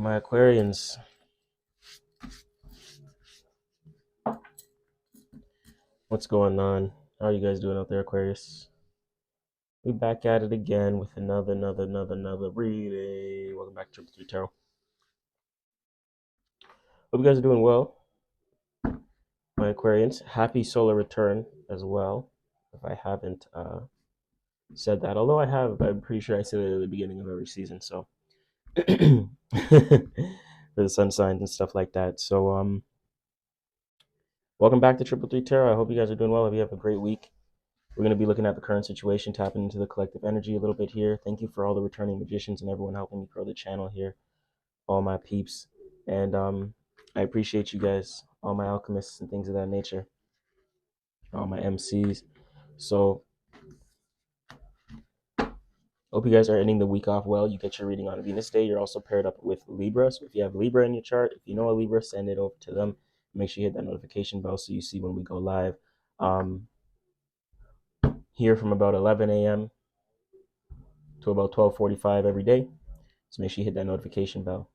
My Aquarians. What's going on? How are you guys doing out there, Aquarius? We back at it again with another reading. Welcome back to Triple Three Tarot. Hope you guys are doing well. My Aquarians, happy solar return as well. If I haven't said that, although I have, I'm pretty sure I said it at the beginning of every season. So for the sun signs and stuff like that. So welcome back to Triple Three Tarot. I hope you guys are doing well. I hope you have a great week. We're going to be looking at the current situation, tapping into the collective energy a little bit here. Thank you for all the returning magicians and everyone helping me grow the channel here, all my peeps. And I appreciate you guys, all my alchemists and things of that nature, all my MCs. So hope you guys are ending the week off well. You get your reading on Venus Day. You're also paired up with Libra. So if you have Libra in your chart, if you know a Libra, send it over to them. Make sure you hit that notification bell so you see when we go live. Here from about 11 a.m. to about 12:45 every day. So make sure you hit that notification bell.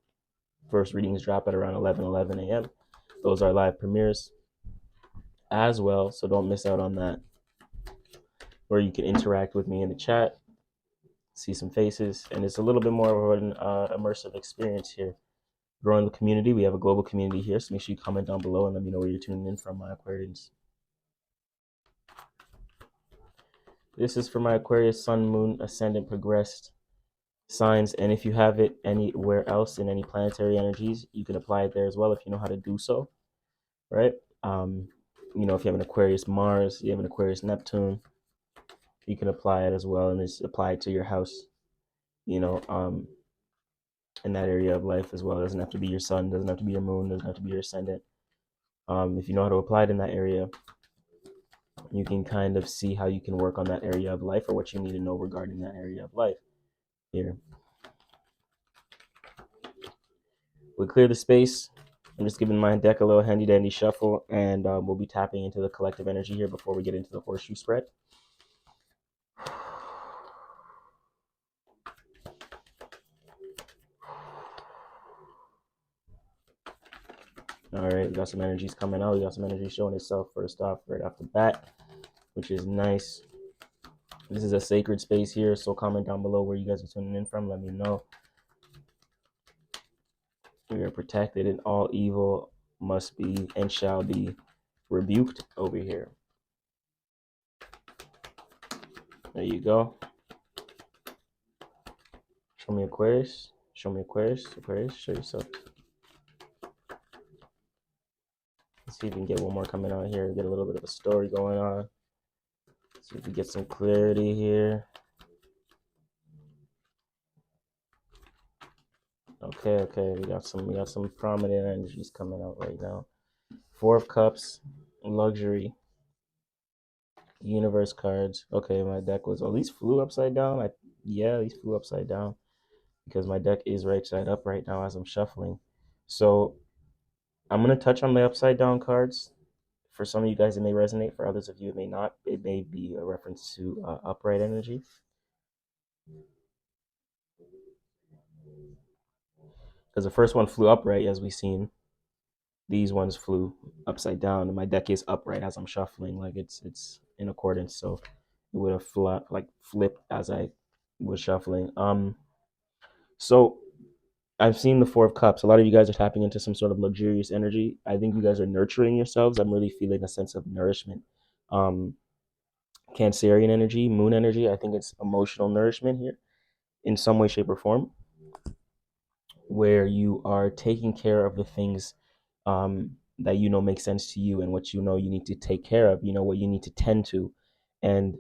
First readings drop at around 11 a.m. Those are live premieres as well, so don't miss out on that. Or you can interact with me in the chat, see some faces, and it's a little bit more of an immersive experience here. Growing the community, we have a global community here, so make sure you comment down below and let me know where you're tuning in from, my Aquarians. This is for my Aquarius, Sun, Moon, Ascendant, Progressed signs, and if you have it anywhere else in any planetary energies, you can apply it there as well if you know how to do so, right? You know, if you have an Aquarius Mars, you have an Aquarius Neptune, you can apply it as well, and just apply it to your house, you know, in that area of life as well. It doesn't have to be your sun, doesn't have to be your moon, doesn't have to be your ascendant. If you know how to apply it in that area, you can kind of see how you can work on that area of life or what you need to know regarding that area of life here. We'll clear the space. I'm just giving my deck a little handy dandy shuffle, and we'll be tapping into the collective energy here before we get into the horseshoe spread. All right, we got some energies coming out. We got some energy showing itself first off, right off the bat, which is nice. This is a sacred space here, so comment down below where you guys are tuning in from. Let me know. We are protected, and all evil must be and shall be rebuked over here. There you go. Show me Aquarius. Show me Aquarius. Aquarius, show yourself. Let's see if we can get one more coming out here. Get a little bit of a story going on. See if we get some clarity here. Okay. We got some prominent energies coming out right now. Four of Cups, luxury, universe cards. Okay, my deck was at least flew upside down. At least flew upside down because my deck is right side up right now as I'm shuffling. So I'm gonna touch on the upside down cards. For some of you guys, it may resonate. For others of you, it may not. It may be a reference to upright energy. Because the first one flew upright, as we've seen. These ones flew upside down, and my deck is upright as I'm shuffling, like it's in accordance. So it would have flipped as I was shuffling. So I've seen the Four of Cups. A lot of you guys are tapping into some sort of luxurious energy. I think you guys are nurturing yourselves. I'm really feeling a sense of nourishment. Cancerian energy, moon energy. I think it's emotional nourishment here in some way, shape, or form, where you are taking care of the things that you know make sense to you and what you know you need to take care of, you know, what you need to tend to. And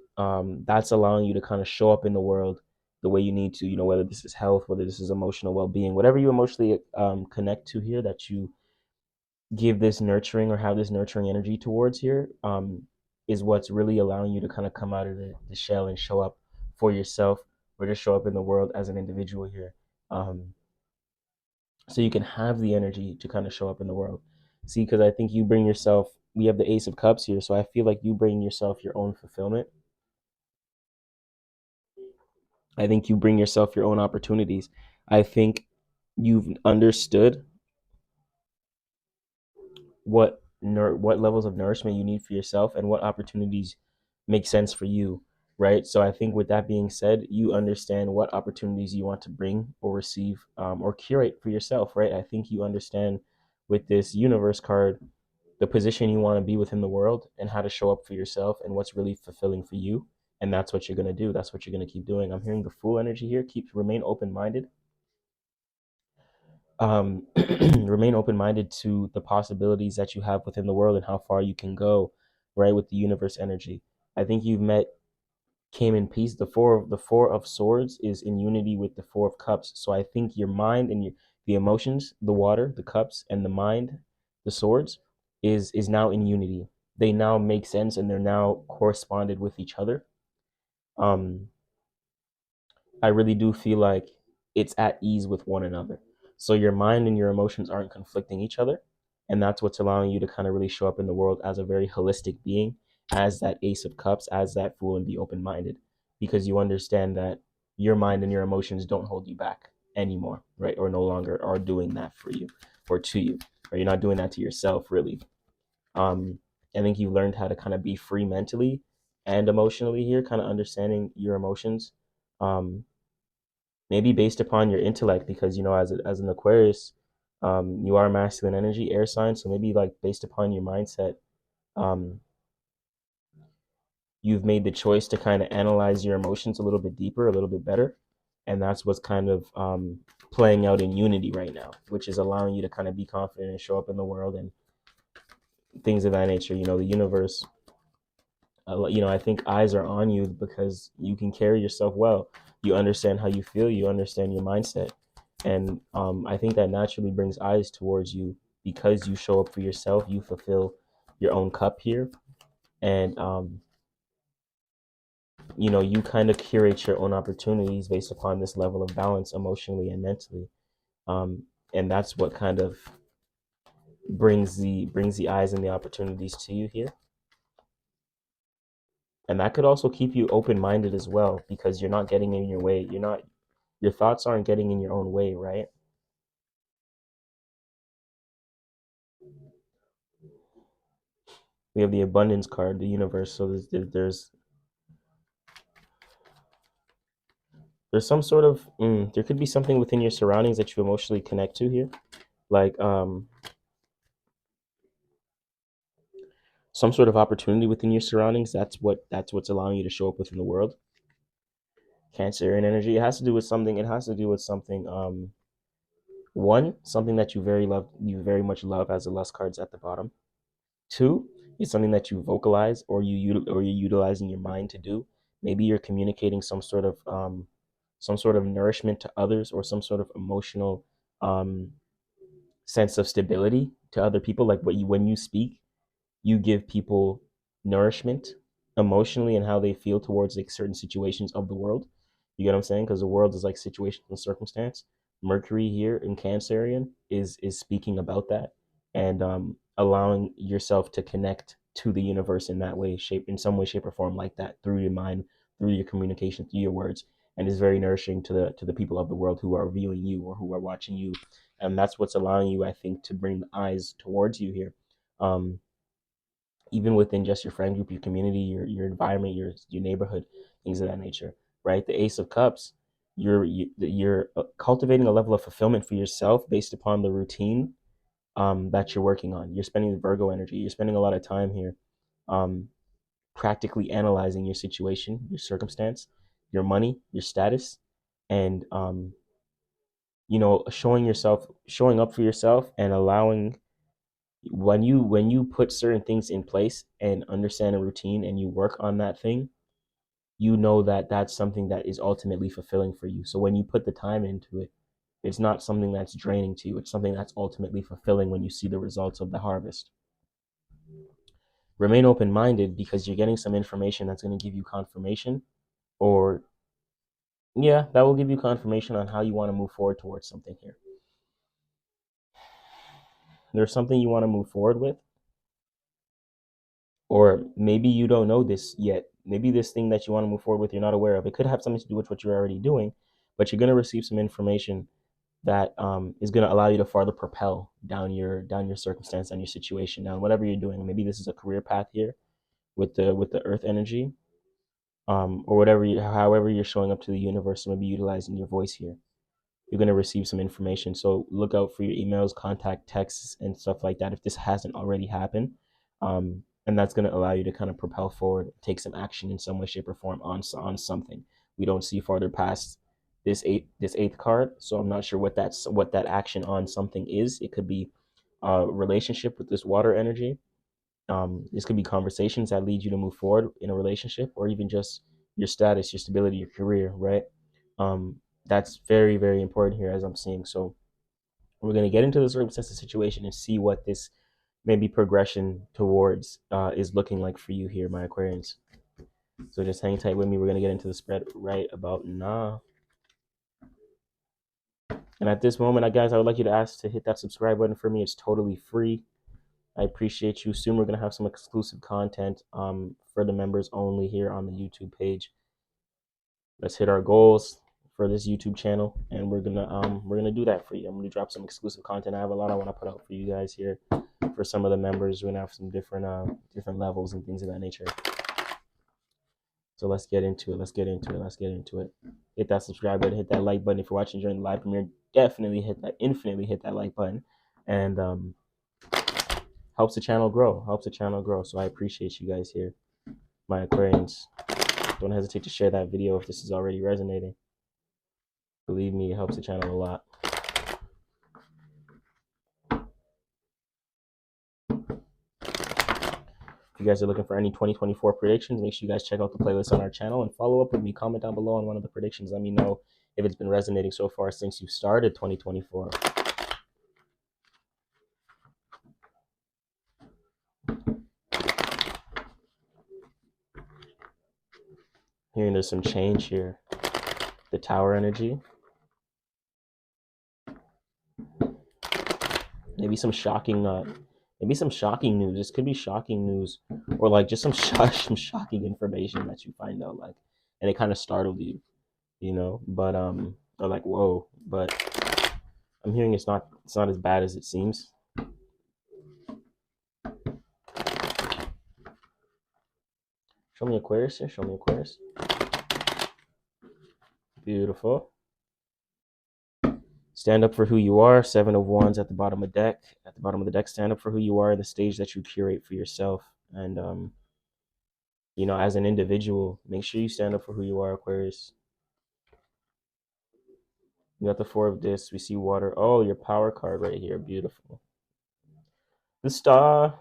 that's allowing you to kind of show up in the world the way you need to, you know, whether this is health, whether this is emotional well-being, whatever you emotionally connect to here, that you give this nurturing or have this nurturing energy towards here, is what's really allowing you to kind of come out of the shell and show up for yourself, or just show up in the world as an individual here. So you can have the energy to kind of show up in the world. See, because I think you bring yourself, we have the Ace of Cups here, so I feel like you bring yourself your own fulfillment. I think you bring yourself your own opportunities. I think you've understood what levels of nourishment you need for yourself and what opportunities make sense for you, right? So I think with that being said, you understand what opportunities you want to bring or receive, or curate for yourself, right? I think you understand with this universe card the position you want to be within the world and how to show up for yourself and what's really fulfilling for you. And that's what you're going to do. That's what you're going to keep doing. I'm hearing the Fool energy here. Remain open minded. Remain open minded to the possibilities that you have within the world and how far you can go, right? With the universe energy, I think you've met came in peace. The four of swords is in unity with the four of cups. So I think your mind and the emotions, the water, the cups, and the mind, the swords, is now in unity. They now make sense and they're now corresponded with each other. Um, I really do feel like it's at ease with one another. So your mind and your emotions aren't conflicting each other. And that's what's allowing you to kind of really show up in the world as a very holistic being, as that Ace of Cups, as that Fool, and be open minded because you understand that your mind and your emotions don't hold you back anymore, right? Or no longer are doing that for you or to you, or you're not doing that to yourself, really. Um, I think you learned how to kind of be free mentally and emotionally here, kind of understanding your emotions. Maybe based upon your intellect, because as an Aquarius, you are masculine energy, air sign. So maybe like based upon your mindset, um, you've made the choice to kind of analyze your emotions a little bit deeper, a little bit better, and that's what's kind of playing out in unity right now, which is allowing you to kind of be confident and show up in the world and things of that nature. The universe, I think eyes are on you because you can carry yourself well. You understand how you feel. You understand your mindset, and I think that naturally brings eyes towards you because you show up for yourself. You fulfill your own cup here, and you kind of curate your own opportunities based upon this level of balance emotionally and mentally, um, and that's what kind of brings the eyes and the opportunities to you here. And that could also keep you open-minded as well because you're not getting in your way. Your thoughts aren't getting in your own way, right? We have the abundance card, the universe. So there's some sort of there could be something within your surroundings that you emotionally connect to here, like some sort of opportunity within your surroundings. That's what's allowing you to show up within the world. Cancerian energy. It has to do with something. It has to do with something. One, something that you very much love, as the lust cards at the bottom. Two is something that you vocalize or you're utilizing your mind to do. Maybe you're communicating some sort of nourishment to others or some sort of emotional um, sense of stability to other people. Like when you speak, you give people nourishment emotionally and how they feel towards like certain situations of the world. You get what I'm saying? Because the world is like situation and circumstance. Mercury here in Cancerian is speaking about that and allowing yourself to connect to the universe in that way, shape in some way, shape, or form like that through your mind, through your communication, through your words, and is very nourishing to the people of the world who are viewing you or who are watching you, and that's what's allowing you, I think, to bring the eyes towards you here. Um, Even within just your friend group, your community, your environment, your neighborhood, things of that nature, right? The Ace of Cups, you're cultivating a level of fulfillment for yourself based upon the routine that you're working on. You're spending the Virgo energy. You're spending a lot of time here, um, practically analyzing your situation, your circumstance, your money, your status, and showing up for yourself and allowing when you put certain things in place and understand a routine and you work on that thing, you know that that's something that is ultimately fulfilling for you. So when you put the time into it, it's not something that's draining to you. It's something that's ultimately fulfilling when you see the results of the harvest. Remain open minded because you're getting some information that's going to give you confirmation, or yeah, that will give you confirmation on how you want to move forward towards something here. There's something you want to move forward with, or maybe you don't know this yet. Maybe this thing that you want to move forward with, you're not aware of. It could have something to do with what you're already doing, but you're going to receive some information that is going to allow you to farther propel down your circumstance, down your situation, down whatever you're doing. Maybe this is a career path here with the earth energy, or whatever however you're showing up to the universe. Maybe utilizing your voice here, you're going to receive some information. So look out for your emails, contact texts, and stuff like that if this hasn't already happened. And that's going to allow you to kind of propel forward, take some action in some way, shape, or form on something. We don't see farther past this eighth card, so I'm not sure what that action on something is. It could be a relationship with this water energy. This could be conversations that lead you to move forward in a relationship, or even just your status, your stability, your career, right? Um, that's very, very important here, as I'm seeing. So we're going to get into the circumstances situation and see what this maybe progression towards is looking like for you here, my Aquarians. So just hang tight with me. We're going to get into the spread right about now. And at this moment, guys, I would like you to ask to hit that subscribe button for me. It's totally free. I appreciate you. Soon we're going to have some exclusive content for the members only here on the YouTube page. Let's hit our goals for this YouTube channel, and we're gonna do that for you. I'm gonna drop some exclusive content. I have a lot I want to put out for you guys here. For some of the members, we're gonna have some different levels and things of that nature. So let's get into it. Let's get into it. Let's get into it. Hit that subscribe button. Hit that like button. If you're watching during the live premiere, definitely infinitely hit that like button, and helps the channel grow. Helps the channel grow. So I appreciate you guys here, my Aquarians. Don't hesitate to share that video if this is already resonating. Believe me, it helps the channel a lot. If you guys are looking for any 2024 predictions, make sure you guys check out the playlist on our channel and follow up with me. Comment down below on one of the predictions. Let me know if it's been resonating so far since you started 2024. Hearing there's some change here. The Tower energy. Maybe some shocking news. This could be shocking news, or like just some some shocking information that you find out, like, and it kind of startled you, you know. But or like, whoa. But I'm hearing it's not as bad as it seems. Show me Aquarius here. Show me Aquarius. Beautiful. Stand up for who you are. 7 of Wands at the bottom of the deck. At the bottom of the deck, stand up for who you are, the stage that you curate for yourself. And you know, as an individual, make sure you stand up for who you are, Aquarius. You got the 4 of Discs. We see water. Oh, your power card right here. Beautiful. The Star.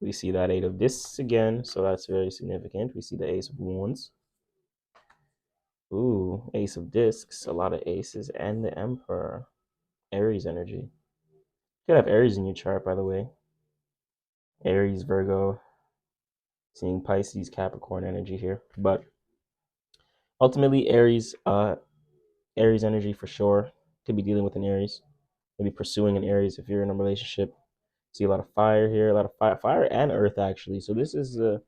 We see that 8 of Discs again, so that's very significant. We see the Ace of Wands. Ooh, Ace of Discs. A lot of aces. And the Emperor. Aries energy. You could have Aries in your chart, by the way. Aries, Virgo. Seeing Pisces, Capricorn energy here. But ultimately, Aries energy for sure. Could be dealing with an Aries. Maybe pursuing an Aries if you're in a relationship. See a lot of fire here, a lot of fire and earth actually. So this is the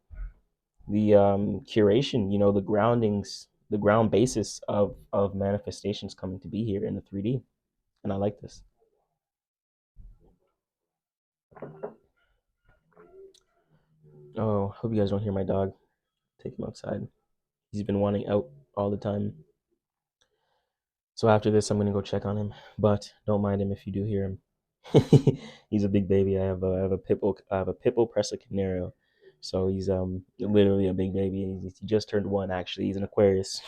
curation, you know, the groundings, the ground basis of manifestations coming to be here in the 3D. And I like this. Oh, hope you guys don't hear my dog. Take him outside. He's been wanting out all the time. So after this, I'm gonna go check on him. But don't mind him if you do hear him. He's a big baby. I have a pit bull Presa Canario. So he's literally a big baby. He just turned 1 actually. He's an Aquarius.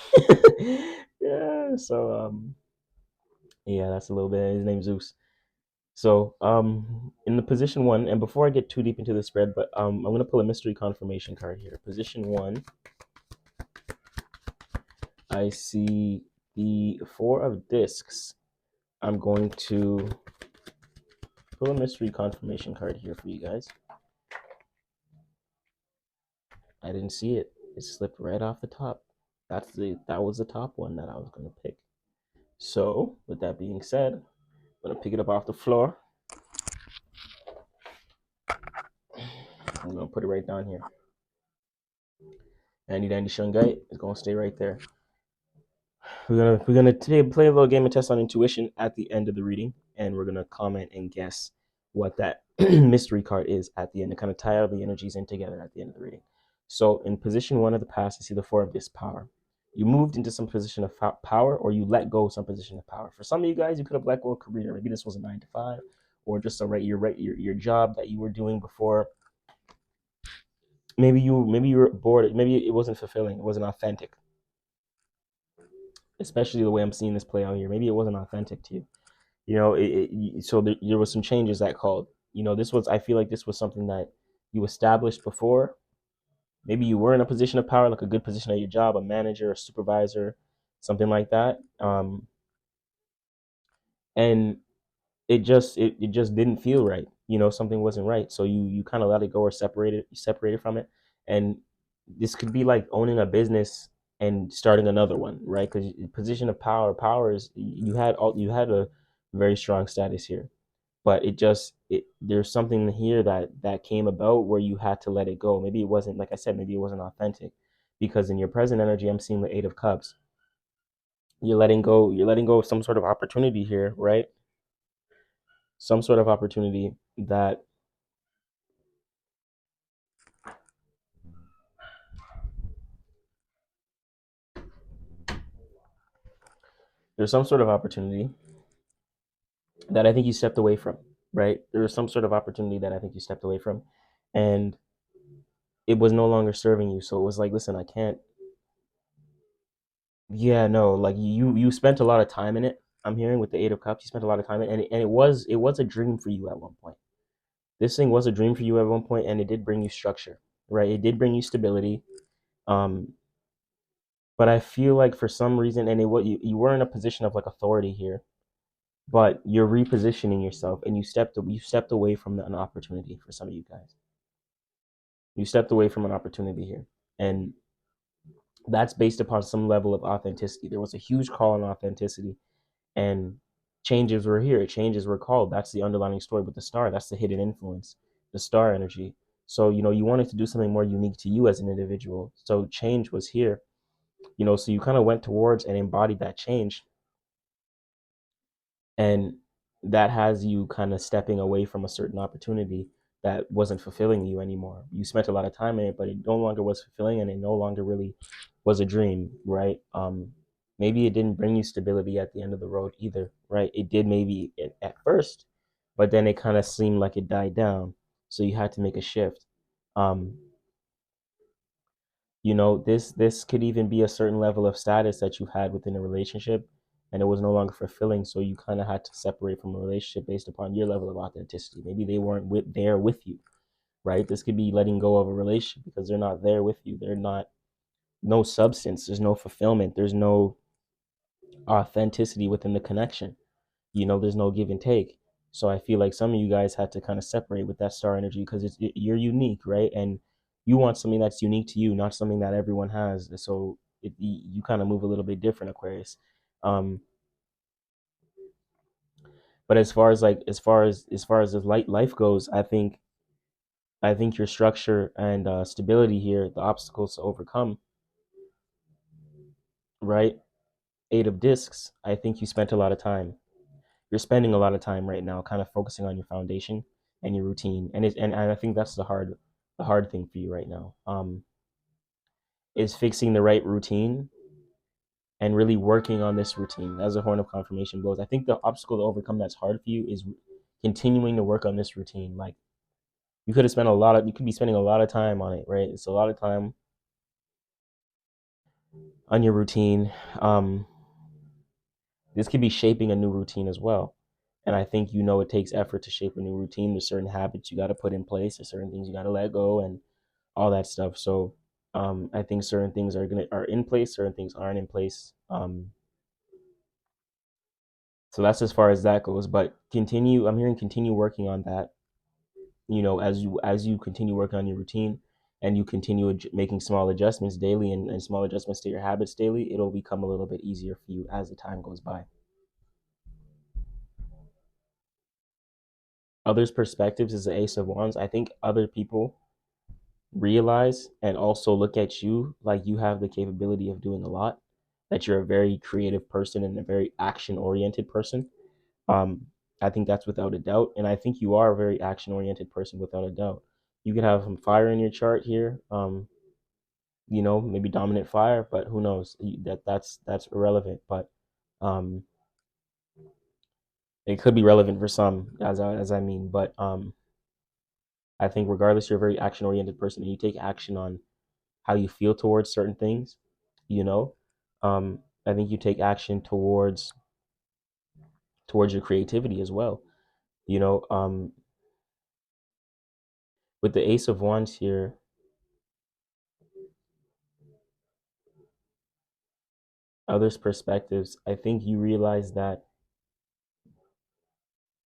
Yeah. So yeah, that's a little bit. His name's Zeus. So in the position 1, and before I get too deep into the spread, but I'm gonna pull a mystery confirmation card here. Position 1. I see the 4 of Discs. I'm going to pull a mystery confirmation card here for you guys. I didn't see it. It slipped right off the top. That was the top one that I was going to pick. So, with that being said, I'm going to pick it up off the floor. I'm going to put it right down here. Handy Dandy Shungai is going to stay right there. We're gonna today play a little game of test on intuition at the end of the reading, and we're gonna comment and guess what that mystery card is at the end to kind of tie all the energies in together at the end of the reading. So in position one of the past, you see the four of this power. You moved into some position of power, or you let go of some position of power. For some of you guys, you could have let go of a career. Maybe this was a 9 to 5, or just your job that you were doing before. Maybe you were bored. Maybe it wasn't fulfilling. It wasn't authentic. Especially the way I'm seeing this play out here. Maybe it wasn't authentic to you. So there was some changes that called. This was, I feel like this was something that you established before. Maybe you were in a position of power, like a good position at your job, a manager, a supervisor, something like that. And it just didn't feel right. Something wasn't right. So you kind of let it go, or separated from it. And this could be like owning a business and starting another one, right? Because position of power is, you had a very strong status here, but there's something here that came about where you had to let it go. Maybe it wasn't, like I said, maybe it wasn't authentic, because in your present energy, I'm seeing the 8 of Cups. You're letting go of some sort of opportunity here, right? Some sort of opportunity that there's some sort of opportunity that I think you stepped away from, right? There was some sort of opportunity that I think you stepped away from, and it was no longer serving you. So it was like, listen, I can't. Yeah, no, like you spent a lot of time in it. I'm hearing with the 8 of Cups, you spent a lot of time in it, and it was a dream for you at one point. This thing was a dream for you at one point, and it did bring you structure, right? It did bring you stability. Um, but I feel like for some reason, and what you were in a position of like authority here, but you're repositioning yourself, and you stepped away from an opportunity. For some of you guys, you stepped away from an opportunity here, and that's based upon some level of authenticity. There was a huge call on authenticity, and changes were here. Changes were called. That's the underlying story with the star. That's the hidden influence, the star energy. So you wanted to do something more unique to you as an individual. So change was here. So you kind of went towards and embodied that change, and that has you kind of stepping away from a certain opportunity that wasn't fulfilling you anymore. You spent a lot of time in it, but it no longer was fulfilling, and it no longer really was a dream, right? Maybe it didn't bring you stability at the end of the road either, right? It did, maybe at first, but then it kind of seemed like it died down, so you had to make a shift. um this could even be a certain level of status that you had within a relationship, and it was no longer fulfilling, so you kind of had to separate from a relationship based upon your level of authenticity. Maybe they weren't there with you, right? This could be letting go of a relationship because they're not there with you. They're not, no substance, there's no fulfillment, there's no authenticity within the connection. There's no give and take. So I feel like some of you guys had to kind of separate with that star energy, because you're unique, right? And you want something that's unique to you, not something that everyone has. So you kind of move a little bit different, Aquarius. um but as far as the life goes, I think your structure and stability here, the obstacles to overcome, right? 8 of Discs, I think you spent a lot of time, you're spending a lot of time right now kind of focusing on your foundation and your routine, and I think that's the hard thing for you right now, is fixing the right routine and really working on this routine as a horn of confirmation blows. I think the obstacle to overcome that's hard for you is continuing to work on this routine. Like, you could be spending a lot of time on it, right? It's a lot of time on your routine. This could be shaping a new routine as well. And I think it takes effort to shape a new routine. There's certain habits you got to put in place. There's certain things you got to let go, and all that stuff. So I think certain things are in place. Certain things aren't in place. So that's as far as that goes. But continue. I'm hearing continue working on that. As you continue working on your routine, and you continue making small adjustments daily, and small adjustments to your habits daily, it'll become a little bit easier for you as the time goes by. Others' perspectives is the Ace of Wands. I think other people realize and also look at you like you have the capability of doing a lot, that you're a very creative person and a very action oriented person. Um, I think that's without a doubt, and I think you are a very action oriented person without a doubt. You could have some fire in your chart here. Maybe dominant fire, but who knows? That's irrelevant. But um, it could be relevant for some, as I mean. But I think regardless, you're a very action oriented person, and you take action on how you feel towards certain things. You know, I think you take action towards your creativity as well. You know, with the Ace of Wands here, others' perspectives, I think you realize that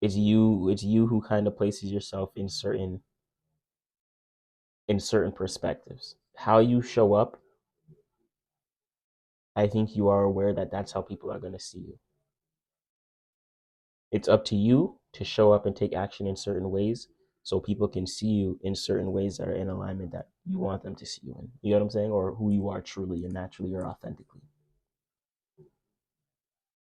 it's you who kind of places yourself in certain perspectives. How you show up, I think you are aware that that's how people are going to see you. It's up to you to show up and take action in certain ways so people can see you in certain ways that are in alignment that you want them to see you in. You know what I'm saying? Or who you are truly and naturally or authentically.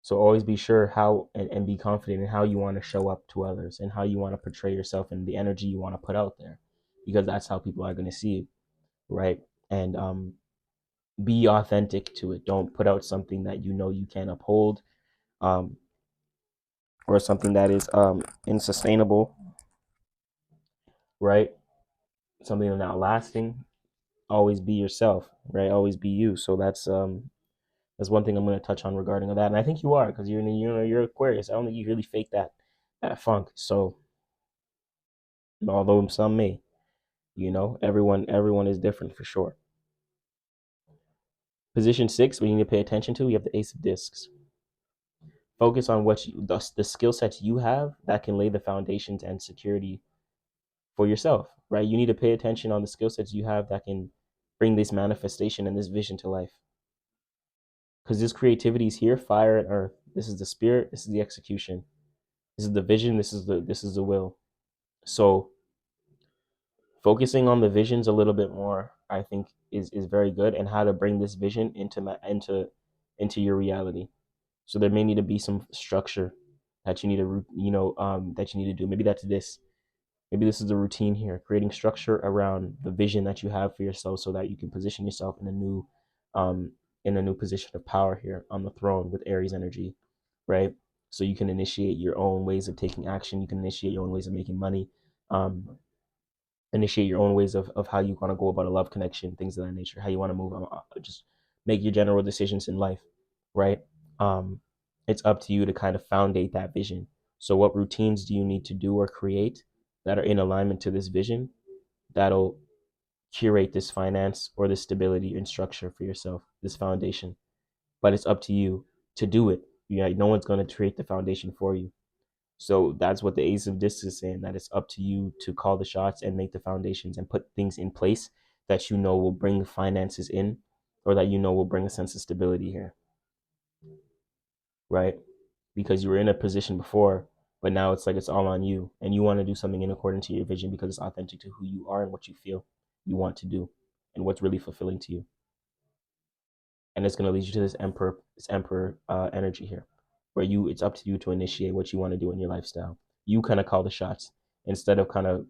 So always be sure how and be confident in how you want to show up to others and how you want to portray yourself and the energy you want to put out there, because that's how people are going to see you, right? And be authentic to it. Don't put out something that you know you can't uphold, um, or something that is unsustainable, right? Something that's not lasting. Always be yourself, right? Always be you. So that's one thing I'm going to touch on regarding that, and I think you are, because you're Aquarius. I don't think you really fake that funk. So although some may, everyone is different for sure. Position 6, we need to pay attention to. We have the Ace of Discs. Focus on the skill sets you have that can lay the foundations and security for yourself, right? You need to pay attention on the skill sets you have that can bring this manifestation and this vision to life. Because this creativity is here, fire and earth. This is the spirit. This is the execution. This is the vision. This is the will. So focusing on the visions a little bit more, I think, is very good, and how to bring this vision into your reality. So there may need to be some structure that you need to do. Maybe this is the routine here, creating structure around the vision that you have for yourself, so that you can position yourself um, in a new position of power here on the throne with Aries energy, right? So you can initiate your own ways of taking action. You can initiate your own ways of making money. Um, Initiate your own ways of how you want to go about a love connection, things of that nature, how you want to move, just make your general decisions in life, right? Um, it's up to you to kind of foundate that vision. So what routines do you need to do or create that are in alignment to this vision that'll curate this finance or this stability and structure for yourself, this foundation? But it's up to you to do it. No one's going to create the foundation for you. So that's what the Ace of Discs is saying, that it's up to you to call the shots and make the foundations and put things in place that will bring the finances in, or that will bring a sense of stability here, right? Because you were in a position before, but now it's like it's all on you, and you want to do something in accordance to your vision because it's authentic to who you are and what you feel you want to do and what's really fulfilling to you. And it's going to lead you to this emperor energy here, where it's up to you to initiate what you want to do in your lifestyle. You kind of call the shots, instead of kind of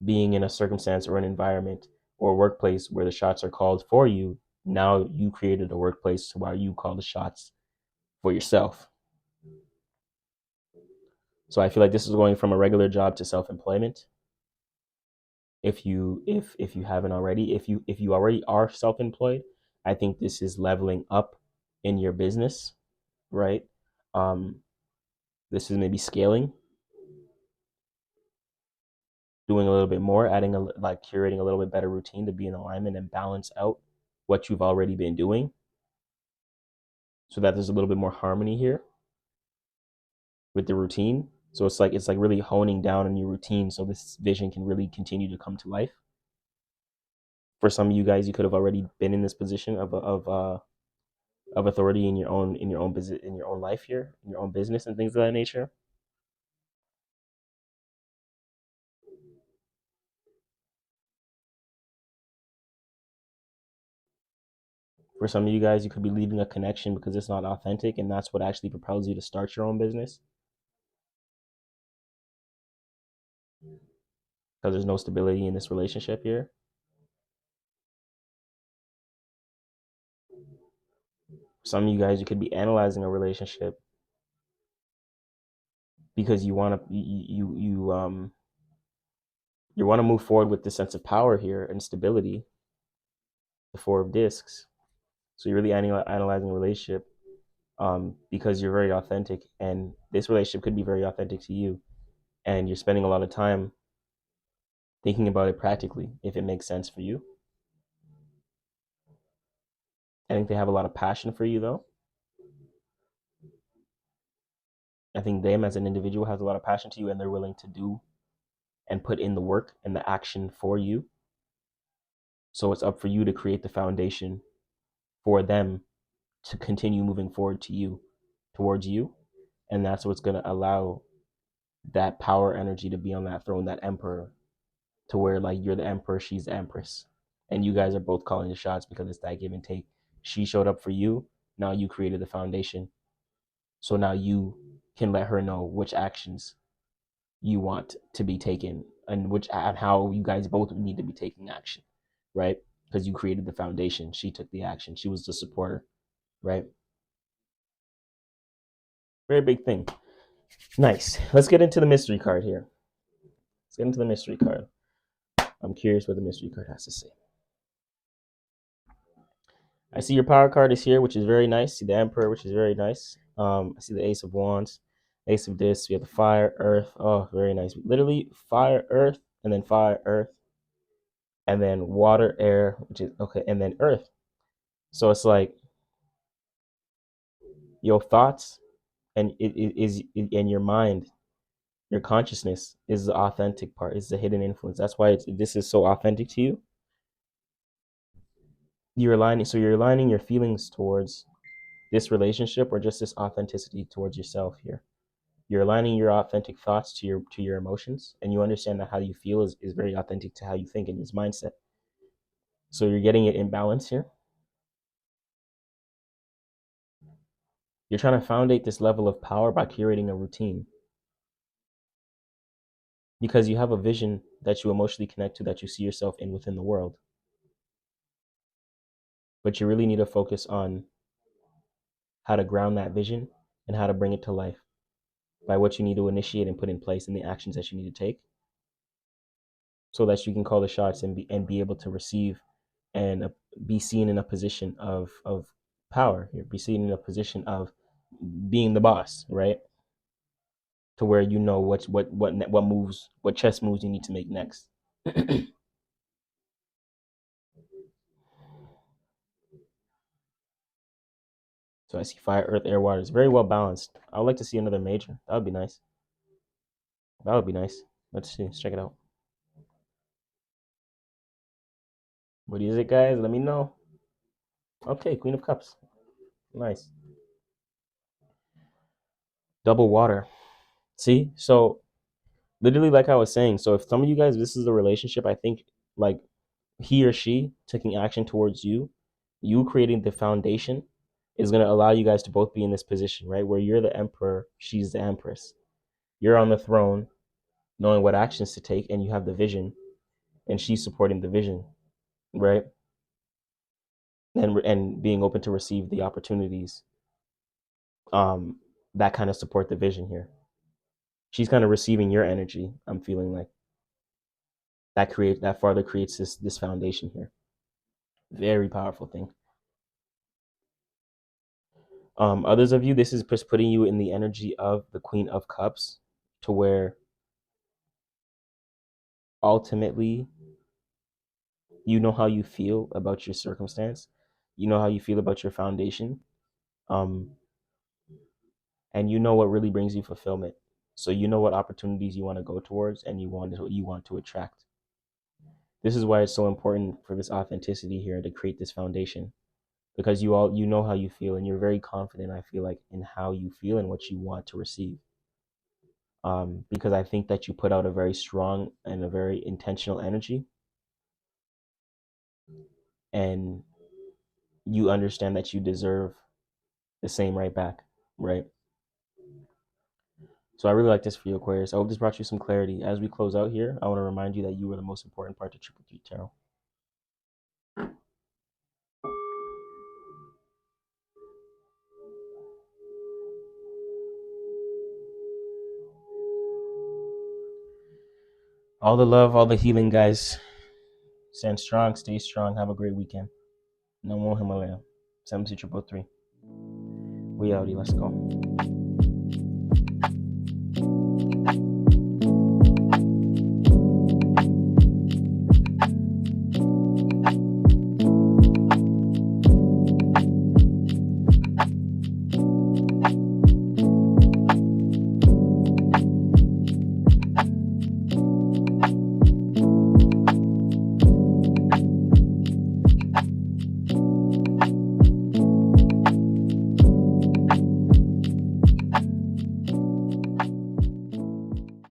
being in a circumstance or an environment or a workplace where the shots are called for you. Now you created a workplace where you call the shots for yourself. So I feel like this is going from a regular job to self-employment. If you haven't already, if you already are self-employed, I think this is leveling up in your business, right? Um, this is maybe scaling, doing a little bit more, like curating a little bit better routine to be in alignment and balance out what you've already been doing, so that there's a little bit more harmony here with the routine. So it's like really honing down on your routine so this vision can really continue to come to life. For some of you guys, you could have already been in this position of authority in your own business, in your own life here, in your own business and things of that nature. For some of you guys, you could be leaving a connection because it's not authentic, and that's what actually propels you to start your own business, because there's no stability in this relationship here. Some of you guys, you could be analyzing a relationship because you want to move forward with this sense of power here and stability, the Four of Discs. So you're really analyzing a relationship because you're very authentic, and this relationship could be very authentic to you, and you're spending a lot of time thinking about it practically if it makes sense for you. I think they have a lot of passion for you, though. I think them as an individual has a lot of passion to you, and they're willing to do and put in the work and the action for you. So it's up for you to create the foundation for them to continue moving forward to you, towards you. And that's what's going to allow that power energy to be on that throne, that emperor, to where like you're the emperor, she's the empress. And you guys are both calling the shots because it's that give and take. She showed up for you. Now you created the foundation. So now you can let her know which actions you want to be taken and how you guys both need to be taking action, right? Because you created the foundation. She took the action. She was the supporter, right? Very big thing. Nice. Let's get into the mystery card here. Let's get into the mystery card. I'm curious what the mystery card has to say. I see your power card is here, which is very nice. I see the Emperor, which is very nice. I see the Ace of Wands, Ace of Discs. We have the Fire, Earth. Oh, very nice. Literally Fire, Earth, and then Fire, Earth, and then Water, Air, which is okay, and then Earth. So it's like your thoughts and and your mind, your consciousness is the authentic part. Is the hidden influence. That's why this is so authentic to you. You're aligning your feelings towards this relationship or just this authenticity towards yourself here. You're aligning your authentic thoughts to your emotions, and you understand that how you feel is very authentic to how you think in this mindset. So you're getting it in balance here. You're trying to foundate this level of power by curating a routine because you have a vision that you emotionally connect to, that you see yourself in within the world. But you really need to focus on how to ground that vision and how to bring it to life by what you need to initiate and put in place and the actions that you need to take so that you can call the shots and be able to receive and be seen in a position of power. You're be seen in a position of being the boss, right? To where you know what chess moves you need to make next. So I see fire, earth, air, water. It's very well balanced. I would like to see another major. That would be nice. That would be nice. Let's see. Let's check it out. What is it, guys? Let me know. Okay, Queen of Cups. Nice. Double water. See? So literally like I was saying, so if some of you guys, this is a relationship, I think like he or she taking action towards you, you creating the foundation is going to allow you guys to both be in this position, right? Where you're the emperor, she's the empress. You're on the throne, knowing what actions to take, and you have the vision, and she's supporting the vision, right? And being open to receive the opportunities um, that kind of support the vision here. She's kind of receiving your energy. I'm feeling like that farther creates this foundation here. Very powerful thing. Others of you, this is just putting you in the energy of the Queen of Cups, to where ultimately you know how you feel about your circumstance, you know how you feel about your foundation, um, and you know what really brings you fulfillment. So you know what opportunities you want to go towards, and you want to attract. This is why it's so important for this authenticity here to create this foundation, because you know how you feel, and you're very confident. I feel like in how you feel and what you want to receive. Because I think that you put out a very strong and a very intentional energy, and you understand that you deserve the same right back, right? So I really like this for you, Aquarius. I hope this brought you some clarity. As we close out here, I want to remind you that you are the most important part to Triple G Tarot. All the love, all the healing, guys. Stand strong, stay strong. Have a great weekend. No more Himalaya. 7 3 3. We outie. Let's go.